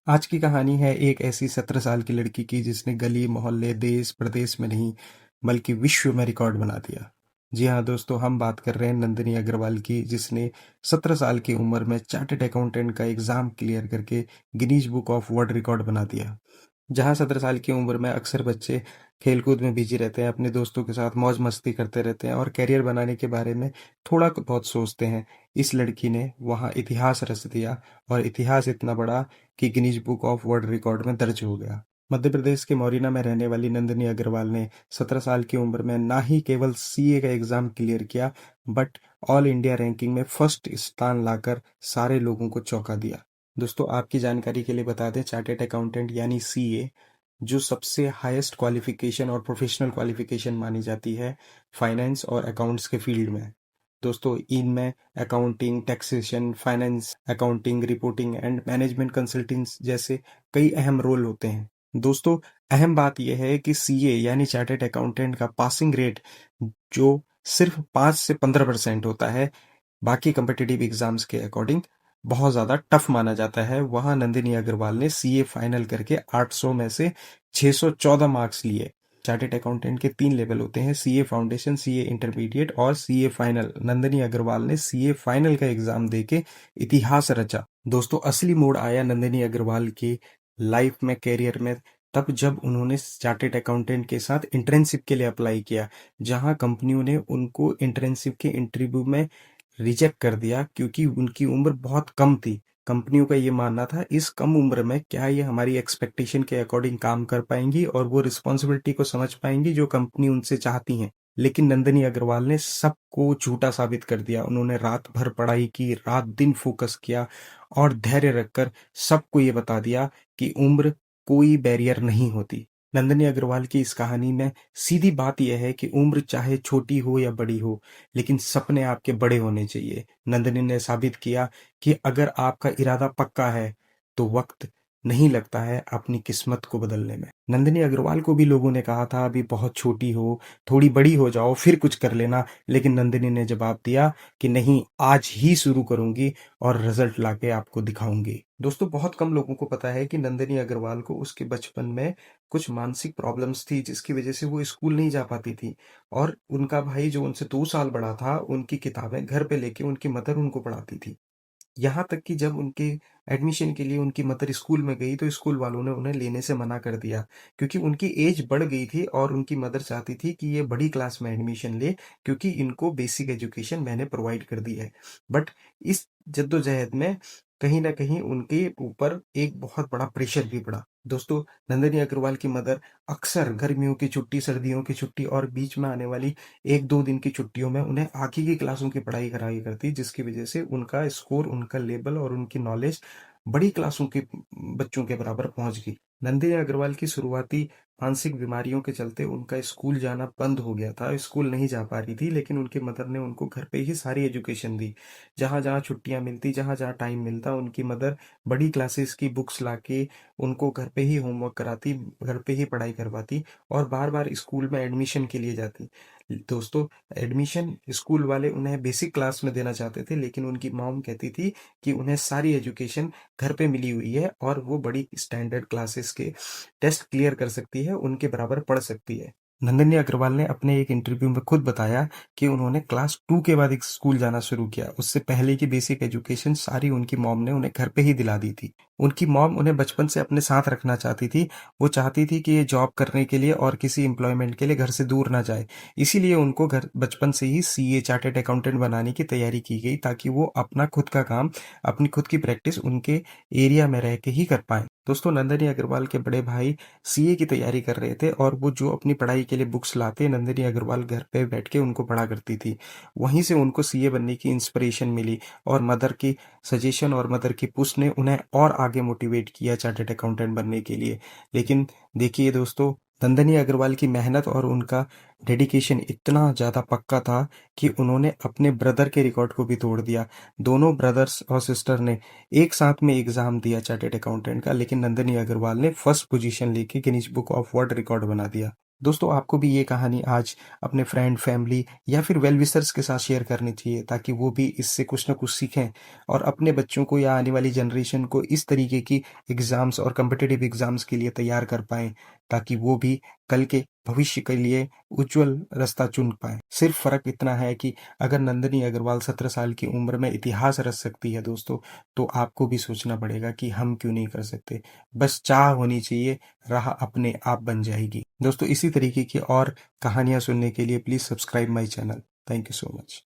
आज की कहानी है एक ऐसी 17 साल की लड़की की जिसने गली, मोहल्ले, देश, प्रदेश में नहीं बल्कि विश्व में रिकॉर्ड बना दिया। जी हाँ दोस्तों, हम बात कर रहे हैं नंदिनी अग्रवाल की, जिसने 17 साल की उम्र में चार्टर्ड अकाउंटेंट का एग्जाम क्लियर करके Guinness book of world record बना दिया। जहाँ 17 साल की उम्र में अक्सर बच्चे खेलकूद में बिजी रहते हैं, अपने दोस्तों के साथ मौज मस्ती करते रहते हैं और करियर बनाने के बारे में थोड़ा बहुत सोचते हैं। इस लड़की ने वहाँ इतिहास रच दिया और इतिहास इतना बड़ा कि Guinness book of world record में दर्ज हो गया। मध्य प्रदेश के मोरिना में रहने वाली नंदिनी अग्रवाल ने 17 साल की उम्र में ना ही केवल सीए का एग्जाम क्लियर किया, बट ऑल इंडिया रैंकिंग में फर्स्ट स्थान लाकर सारे लोगों को चौंका दिया। दोस्तों, आपकी जानकारी के लिए बता दें, चार्टेड अकाउंटेंट यानी सीए जो सबसे हाईएस्ट क्वालिफिकेशन और प्रोफेशनल क्वालिफिकेशन मानी जाती है फाइनेंस और अकाउंट्स के फील्ड में। दोस्तों, इनमें accounting, taxation, finance, accounting, reporting and management consulting जैसे कई अहम रोल होते हैं। दोस्तों, अहम बात यह है कि सीए यानी चार्टेड अकाउंटेंट का पासिंग रेट जो सिर्फ 5 से 15% होता है, बाकी कम्पिटिटिव एग्जाम्स के अकॉर्डिंग बहुत ज़्यादा टफ माना जाता है। वहाँ नंदिनी अग्रवाल ने सीए फाइनल करके 800 में से 614 मार्क्स लिए। चार्टेड अकाउंटेंट के 3 लेवल होते हैं, सीए फाउंडेशन, सीए इंटरमीडिएट और सीए फाइनल। नंदिनी अग्रवाल ने सीए फाइनल का एग्जाम देके इतिहास रचा। दोस्तों, असली मोड़ आया नंदिनी अग्रवाल की लाइफ में, कैरियर में, तब जब उन्होंने चार्टेड अकाउंटेंट के साथ इंटर्नशिप के लिए अप्लाई किया, जहां कंपनियों ने उनको इंटर्नशिप के इंटरव्यू में रिजेक्ट कर दिया क्योंकि उनकी उम्र बहुत कम थी। कंपनियों का ये मानना था इस कम उम्र में क्या ये हमारी एक्सपेक्टेशन के अकॉर्डिंग काम कर पाएंगी और वो रिस्पॉन्सिबिलिटी को समझ पाएंगी जो कंपनी उनसे चाहती है। लेकिन नंदिनी अग्रवाल ने सबको झूठा साबित कर दिया। उन्होंने रात भर पढ़ाई की, रात दिन फोकस किया और धैर्य रखकर सबको ये बता दिया कि उम्र कोई बैरियर नहीं होती। नंदिनी अग्रवाल की इस कहानी में सीधी बात यह है कि उम्र चाहे छोटी हो या बड़ी हो, लेकिन सपने आपके बड़े होने चाहिए। नंदिनी ने साबित किया कि अगर आपका इरादा पक्का है तो वक्त नहीं लगता है अपनी किस्मत को बदलने में। नंदिनी अग्रवाल को भी लोगों ने कहा था अभी बहुत छोटी हो, थोड़ी बड़ी हो जाओ फिर कुछ कर लेना, लेकिन नंदिनी ने जवाब दिया कि नहीं, आज ही शुरू करूंगी और रिजल्ट लाके आपको दिखाऊंगी। दोस्तों, बहुत कम लोगों को पता है कि नंदिनी अग्रवाल को उसके बचपन में कुछ मानसिक प्रॉब्लम्स थी जिसकी वजह से वो स्कूल नहीं जा पाती थी। और उनका भाई जो उनसे 2 साल बड़ा था, उनकी किताबें घर पे लेके उनकी मदर उनको पढ़ाती थी। यहाँ तक कि जब उनके एडमिशन के लिए उनकी मदर स्कूल में गई तो स्कूल वालों ने उन्हें लेने से मना कर दिया क्योंकि उनकी एज बढ़ गई थी और उनकी मदर चाहती थी कि ये बड़ी क्लास में एडमिशन ले क्योंकि इनको बेसिक एजुकेशन मैंने प्रोवाइड कर दी है। बट इस जद्दोजहद में कहीं ना कहीं उनके ऊपर एक बहुत बड़ा प्रेशर भी पड़ा। दोस्तों, नंदिनी अग्रवाल की मदर अक्सर गर्मियों की छुट्टी, सर्दियों की छुट्टी और बीच में आने वाली 1-2 दिन की छुट्टियों में उन्हें आगे की क्लासों की पढ़ाई कराई करती, जिसकी वजह से उनका स्कोर, उनका लेवल और उनकी नॉलेज बड़ी क्लासों के बच्चों के बराबर पहुंच गई। नंदिनी अग्रवाल की शुरुआती मानसिक बीमारियों के चलते उनका स्कूल जाना बंद हो गया था, स्कूल नहीं जा पा रही थी, लेकिन उनकी मदर ने उनको घर पे ही सारी एजुकेशन दी। जहाँ जहाँ छुट्टियां मिलती, जहाँ जहाँ टाइम मिलता, उनकी मदर बड़ी क्लासेस की बुक्स लाके उनको घर पे ही होमवर्क कराती, घर पे ही पढ़ाई करवाती और बार बार स्कूल में एडमिशन के लिए जाती। दोस्तों, एडमिशन स्कूल वाले उन्हें बेसिक क्लास में देना चाहते थे, लेकिन उनकी मॉम कहती थी कि उन्हें सारी एजुकेशन घर पे मिली हुई है और वो बड़ी स्टैंडर्ड क्लासेस के टेस्ट क्लियर कर सकती है, उनके बराबर पढ़ सकती है। नंदिनी अग्रवाल ने अपने एक इंटरव्यू में खुद बताया कि उन्होंने क्लास 2 के बाद एक स्कूल जाना शुरू किया। उससे पहले की बेसिक एजुकेशन सारी उनकी मॉम ने उन्हें घर पे ही दिला दी थी। उनकी मॉम उन्हें बचपन से अपने साथ रखना चाहती थी। वो चाहती थी कि ये जॉब करने के लिए और किसी एम्प्लॉयमेंट के लिए घर से दूर ना जाए। इसीलिए उनको घर बचपन से ही सीए, चार्टर्ड अकाउंटेंट बनाने की तैयारी की गई ताकि वो अपना खुद का काम, अपनी खुद की प्रैक्टिस उनके एरिया में रह के ही कर पाएं। दोस्तों, नंदिनी अग्रवाल के बड़े भाई सीए की तैयारी कर रहे थे और वो जो अपनी पढ़ाई के लिए बुक्स लाते, नंदिनी अग्रवाल घर पे बैठ के उनको पढ़ा करती थी। वहीं से उनको सीए बनने की इंस्पिरेशन मिली और मदर की सजेशन और मदर की पुश ने उन्हें और आगे मोटिवेट किया चार्टर्ड अकाउंटेंट बनने के लिए। लेकिन देखिए दोस्तों, नंदिनी अग्रवाल की मेहनत और उनका डेडिकेशन इतना ज़्यादा पक्का था कि उन्होंने अपने ब्रदर के रिकॉर्ड को भी तोड़ दिया। दोनों ब्रदर्स और सिस्टर ने एक साथ में एग्जाम दिया चार्टर्ड अकाउंटेंट का, लेकिन नंदिनी अग्रवाल ने फर्स्ट पोजीशन लेके Guinness book of world record बना दिया। दोस्तों आपको भी ये कहानी आज अपने फ्रेंड, फैमिली या फिर वेल विशर्स के साथ शेयर करनी चाहिए ताकि वो भी इससे कुछ ना कुछ सीखें और अपने बच्चों को या आने वाली जनरेशन को इस तरीके की एग्ज़ाम्स और कॉम्पिटिटिव एग्ज़ाम्स के लिए तैयार कर पाएँ, ताकि वो भी कल के भविष्य के लिए उज्ज्वल रास्ता चुन पाएँ। सिर्फ़ फ़र्क इतना है कि अगर नंदिनी अग्रवाल 17 साल की उम्र में इतिहास रच सकती है दोस्तों, तो आपको भी सोचना पड़ेगा कि हम क्यों नहीं कर सकते। बस चाह होनी चाहिए, राह अपने आप बन जाएगी। दोस्तों इसी तरीके की और कहानियाँ सुनने के लिए please subscribe my channel. Thank you so much.